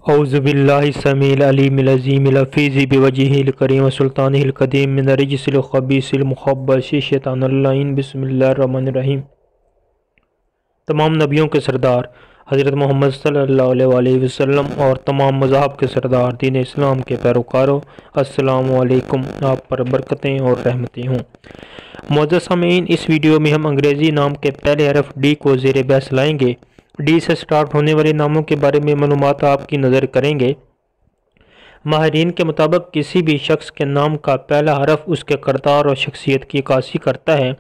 اعوذ باللہ السمیع العلیم العظیم الحفیظ بوجہہ الکریم وسلطانہ القدیم من الرجس الخبیث المخبث شیطان اللعین بسم اللہ الرحمن الرحیم۔ تمام نبیوں کے سردار حضرت محمد صلی اللہ علیہ وسلم اور تمام مذاہب کے سردار دین اسلام کے پیروکاروں، السلام علیکم، آپ پر برکتیں اور رحمتیں ہوں۔ معزز سامعین، اس ویڈیو میں ہم انگریزی نام کے پہلے حرف ڈی کو زیر بحث لائیں گے۔ ڈی سے سٹارٹ ہونے والے ناموں کے بارے میں معلومات آپ کی نظر کریں گے۔ ماہرین کے مطابق کسی بھی شخص کے نام کا پہلا حرف اس کے کردار اور شخصیت کی عکاسی کرتا ہے۔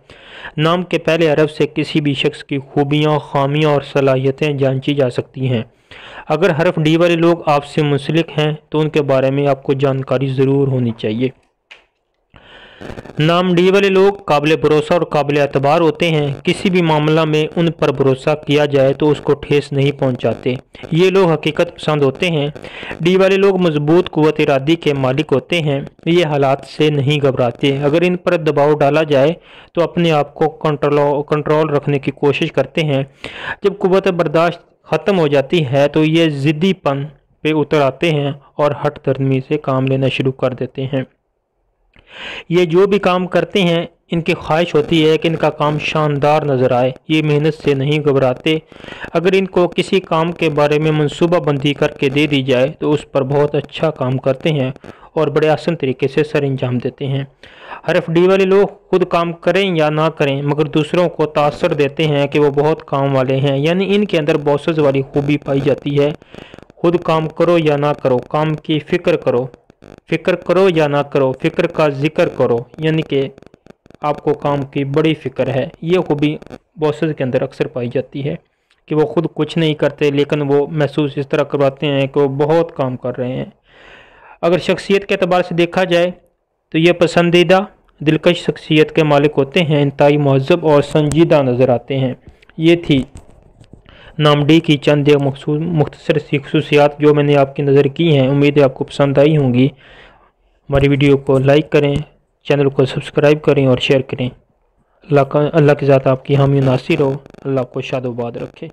نام کے پہلے حرف سے کسی بھی شخص کی خوبیاں، خامیاں اور صلاحیتیں جانچی جا سکتی ہیں۔ اگر حرف ڈی والے لوگ آپ سے منسلک ہیں تو ان کے بارے میں آپ کو جانکاری ضرور ہونی چاہیے۔ نام ڈی والے لوگ قابل بھروسہ اور قابل اعتبار ہوتے ہیں۔ کسی بھی معاملہ میں ان پر بھروسہ کیا جائے تو اس کو ٹھیس نہیں پہنچاتے۔ یہ لوگ حقیقت پسند ہوتے ہیں۔ ڈی والے لوگ مضبوط قوت ارادی کے مالک ہوتے ہیں۔ یہ حالات سے نہیں گھبراتے۔ اگر ان پر دباؤ ڈالا جائے تو اپنے آپ کو کنٹرول رکھنے کی کوشش کرتے ہیں۔ جب قوت برداشت ختم ہو جاتی ہے تو یہ ضدی پن پہ اتر آتے ہیں اور ہٹ درمی سے کام لینا شروع کر دیتے ہیں۔ یہ جو بھی کام کرتے ہیں ان کی خواہش ہوتی ہے کہ ان کا کام شاندار نظر آئے۔ یہ محنت سے نہیں گھبراتے۔ اگر ان کو کسی کام کے بارے میں منصوبہ بندی کر کے دے دی جائے تو اس پر بہت اچھا کام کرتے ہیں اور بڑے آسان طریقے سے سر انجام دیتے ہیں۔ حرف ڈی والے لوگ خود کام کریں یا نہ کریں مگر دوسروں کو تاثر دیتے ہیں کہ وہ بہت کام والے ہیں، یعنی ان کے اندر باسز والی خوبی پائی جاتی ہے۔ خود کام کرو یا نہ کرو، کام کی فکر کرو، فکر کرو یا نہ کرو، فکر کا ذکر کرو، یعنی کہ آپ کو کام کی بڑی فکر ہے۔ یہ خوبی باسز کے اندر اکثر پائی جاتی ہے کہ وہ خود کچھ نہیں کرتے لیکن وہ محسوس اس طرح کرواتے ہیں کہ وہ بہت کام کر رہے ہیں۔ اگر شخصیت کے اعتبار سے دیکھا جائے تو یہ پسندیدہ دلکش شخصیت کے مالک ہوتے ہیں، انتہائی مہذب اور سنجیدہ نظر آتے ہیں۔ یہ تھی نام ڈی کی چند مختصر سی خصوصیات جو میں نے آپ کی نظر کی ہیں۔ امید ہے آپ کو پسند آئی ہوں گی۔ ہماری ویڈیو کو لائک کریں، چینل کو سبسکرائب کریں اور شیئر کریں۔ اللہ کی ذات آپ کی حامی و ناصر ہو۔ اللہ کو شاد و آباد رکھے۔